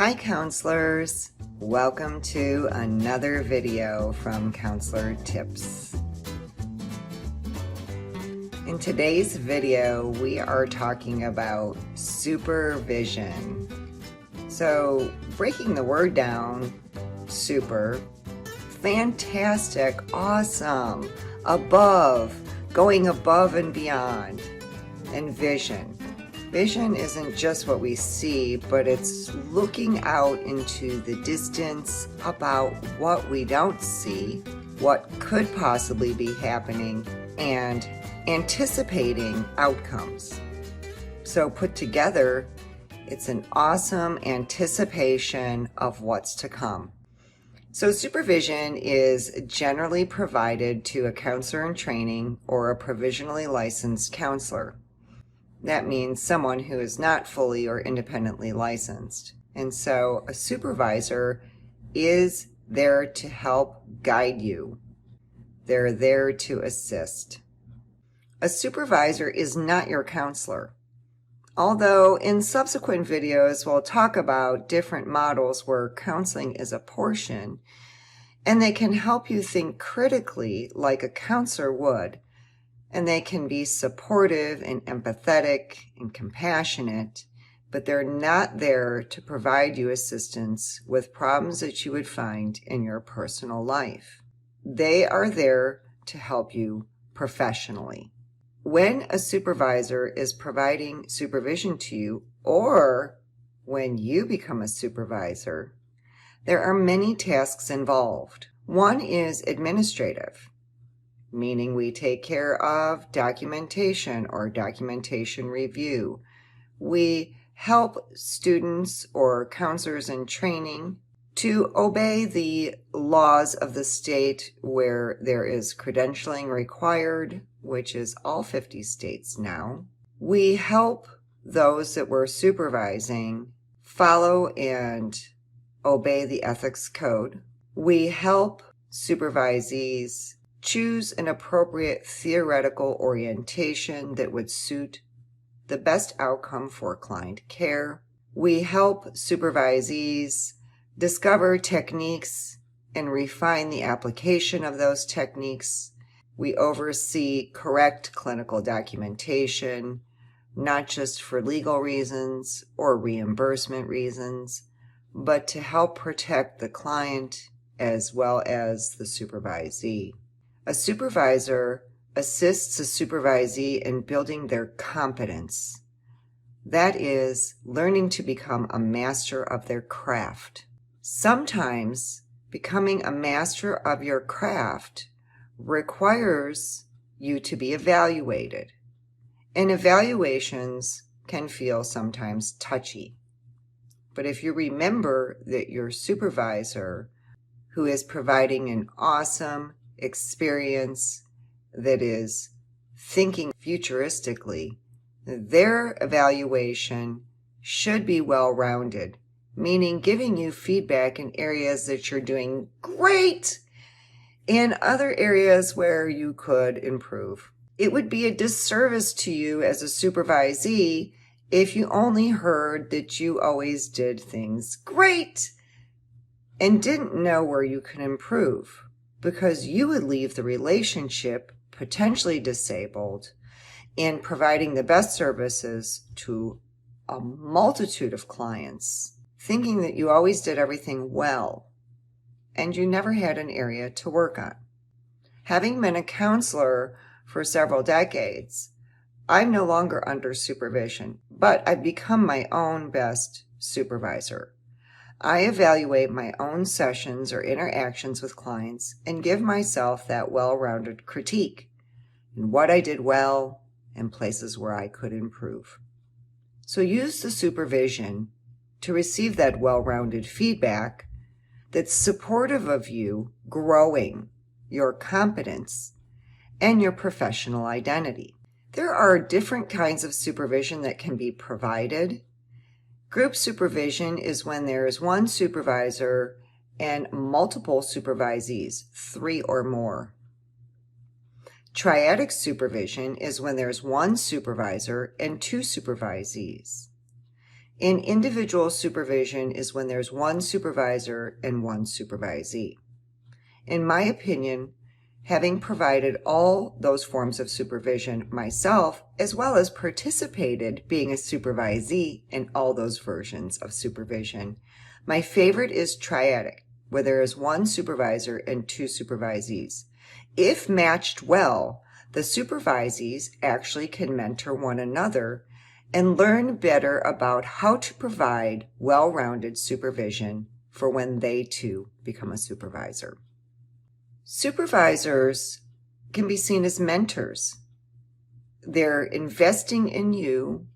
Hi counselors, welcome to another video from Counselor Tips. In today's video, we are talking about supervision. So breaking the word down, super, fantastic, awesome, above, going above and beyond, and vision. Vision isn't just what we see, but it's looking out into the distance about what we don't see, what could possibly be happening, and anticipating outcomes. So put together, it's an awesome anticipation of what's to come. So supervision is generally provided to a counselor in training or a provisionally licensed counselor. That means someone who is not fully or independently licensed. And so a supervisor is there to help guide you. They're there to assist. A supervisor is not your counselor. Although in subsequent videos we'll talk about different models where counseling is a portion, and they can help you think critically like a counselor would. And they can be supportive and empathetic and compassionate, but they're not there to provide you assistance with problems that you would find in your personal life. They are there to help you professionally. When a supervisor is providing supervision to you, or when you become a supervisor, there are many tasks involved. One is administrative, meaning we take care of documentation or documentation review. We help students or counselors in training to obey the laws of the state where there is credentialing required, which is all 50 states now. We help those that we're supervising follow and obey the ethics code. We help supervisees choose an appropriate theoretical orientation that would suit the best outcome for client care. We help supervisees discover techniques and refine the application of those techniques. We oversee correct clinical documentation, not just for legal reasons or reimbursement reasons, but to help protect the client as well as the supervisee. A supervisor assists a supervisee in building their competence. That is, learning to become a master of their craft. Sometimes becoming a master of your craft requires you to be evaluated, and evaluations can feel sometimes touchy. But if you remember that your supervisor, who is providing an awesome experience that is thinking futuristically, their evaluation should be well-rounded, meaning giving you feedback in areas that you're doing great and other areas where you could improve. It would be a disservice to you as a supervisee if you only heard that you always did things great and didn't know where you could improve, because you would leave the relationship potentially disabled in providing the best services to a multitude of clients, thinking that you always did everything well, and you never had an area to work on. Having been a counselor for several decades, I'm no longer under supervision, but I've become my own best supervisor. I evaluate my own sessions or interactions with clients and give myself that well-rounded critique and what I did well and places where I could improve. So use the supervision to receive that well-rounded feedback that's supportive of you growing your competence and your professional identity. There are different kinds of supervision that can be provided. Group supervision is when there is one supervisor and multiple supervisees, 3 or more. Triadic supervision is when there's one supervisor and 2 supervisees. And individual supervision is when there's one supervisor and one supervisee. In my opinion, having provided all those forms of supervision myself, as well as participated being a supervisee in all those versions of supervision, my favorite is triadic, where there is one supervisor and two supervisees. If matched well, the supervisees actually can mentor one another and learn better about how to provide well-rounded supervision for when they too become a supervisor. Supervisors can be seen as mentors. They're investing in you,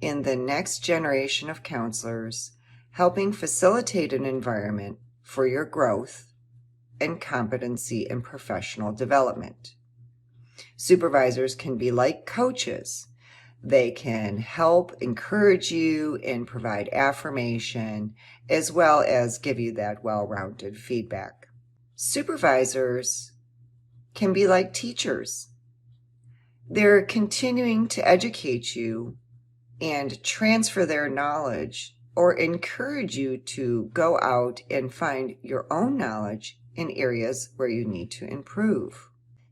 in the next generation of counselors, helping facilitate an environment for your growth and competency and professional development. Supervisors can be like coaches. They can help encourage you and provide affirmation, as well as give you that well-rounded feedback. Supervisors can be like teachers. They're continuing to educate you and transfer their knowledge or encourage you to go out and find your own knowledge in areas where you need to improve.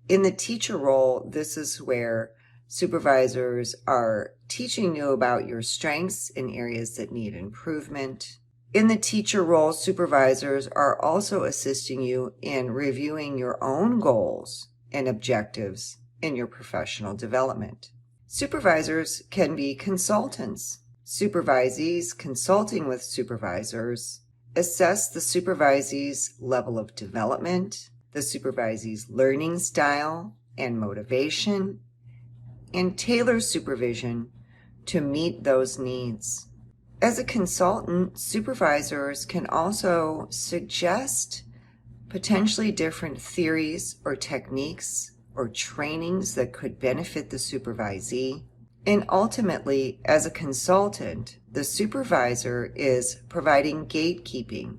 In the teacher role, this is where supervisors are teaching you about your strengths in areas that need improvement. In the teacher role, supervisors are also assisting you in reviewing your own goals and objectives in your professional development. Supervisors can be consultants. Supervisees consulting with supervisors assess the supervisee's level of development, the supervisee's learning style and motivation, and tailor supervision to meet those needs. As a consultant, supervisors can also suggest potentially different theories or techniques or trainings that could benefit the supervisee. And ultimately, as a consultant, the supervisor is providing gatekeeping.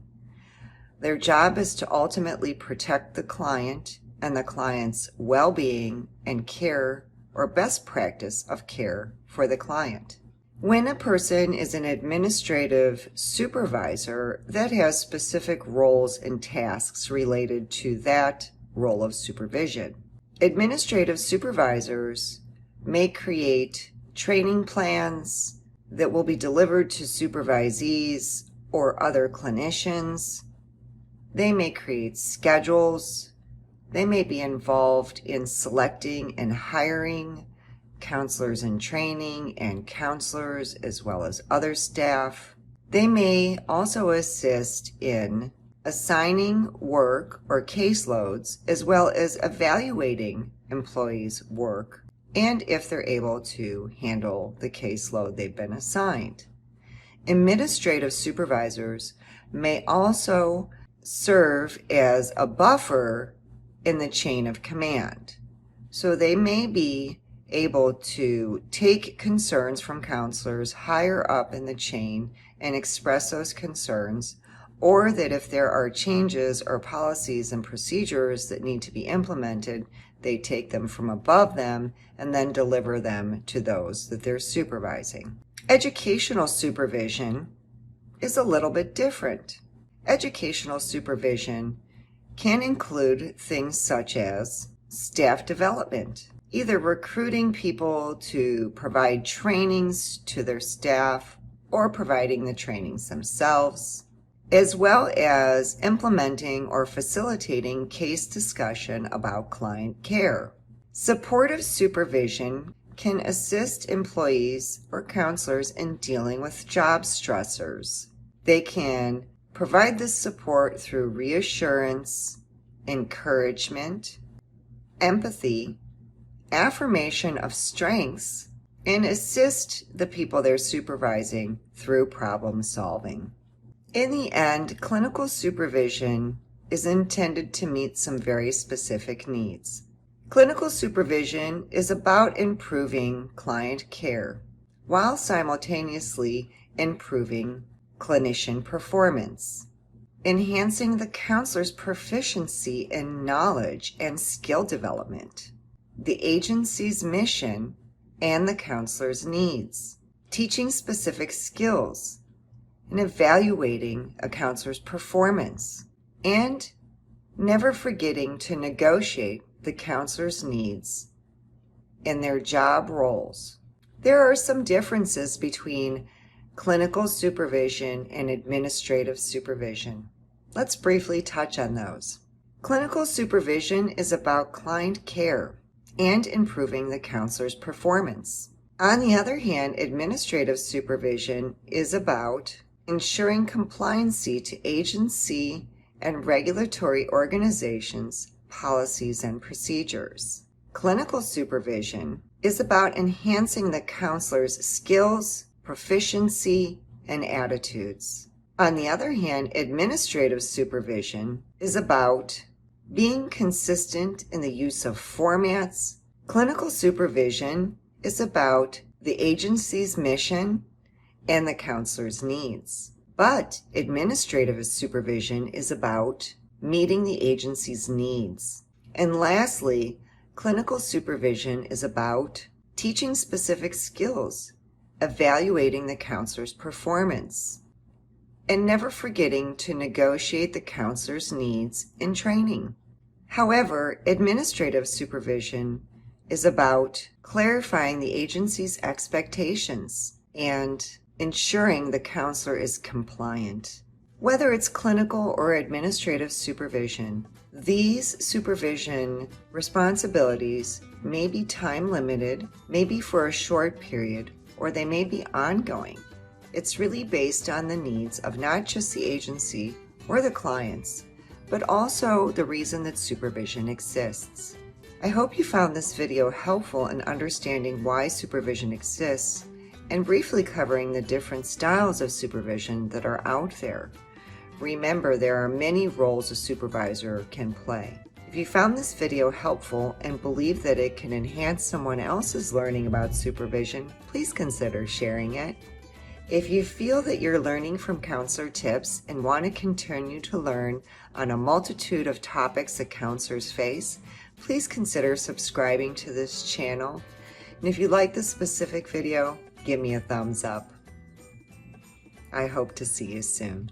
Their job is to ultimately protect the client and the client's well-being and care or best practice of care for the client. When a person is an administrative supervisor, that has specific roles and tasks related to that role of supervision. Administrative supervisors may create training plans that will be delivered to supervisees or other clinicians. They may create schedules. They may be involved in selecting and hiring counselors in training and counselors, as well as other staff. They may also assist in assigning work or caseloads, as well as evaluating employees' work, and if they're able to handle the caseload they've been assigned. Administrative supervisors may also serve as a buffer in the chain of command. So they may be able to take concerns from counselors higher up in the chain and express those concerns, or that if there are changes or policies and procedures that need to be implemented, they take them from above them and then deliver them to those that they're supervising. Educational supervision is a little bit different. Educational supervision can include things such as staff development, either recruiting people to provide trainings to their staff or providing the trainings themselves, as well as implementing or facilitating case discussion about client care. Supportive supervision can assist employees or counselors in dealing with job stressors. They can provide this support through reassurance, encouragement, empathy, affirmation of strengths, and assist the people they're supervising through problem solving. In the end, clinical supervision is intended to meet some very specific needs. Clinical supervision is about improving client care while simultaneously improving clinician performance, enhancing the counselor's proficiency in knowledge and skill development, the agency's mission, and the counselor's needs. teaching specific skills, and evaluating a counselor's performance, and never forgetting to negotiate the counselor's needs in their job roles. There are some differences between clinical supervision and administrative supervision. Let's briefly touch on those. Clinical supervision is about client care and improving the counselor's performance. On the other hand, administrative supervision is about ensuring compliancy to agency and regulatory organizations' policies and procedures. Clinical supervision is about enhancing the counselor's skills, proficiency, and attitudes. On the other hand, administrative supervision is about being consistent in the use of formats. Clinical supervision is about the agency's mission and the counselor's needs. But administrative supervision is about meeting the agency's needs. And lastly, clinical supervision is about teaching specific skills, evaluating the counselor's performance, and never forgetting to negotiate the counselor's needs in training. However, administrative supervision is about clarifying the agency's expectations and ensuring the counselor is compliant. Whether it's clinical or administrative supervision, these supervision responsibilities may be time limited, maybe for a short period, or they may be ongoing. It's really based on the needs of not just the agency or the clients, but also the reason that supervision exists. I hope you found this video helpful in understanding why supervision exists and briefly covering the different styles of supervision that are out there. Remember, there are many roles a supervisor can play. If you found this video helpful and believe that it can enhance someone else's learning about supervision, please consider sharing it. If you feel that you're learning from counselor tips and want to continue to learn on a multitude of topics that counselors face, please consider subscribing to this channel. And if you like this specific video, give me a thumbs up. I hope to see you soon.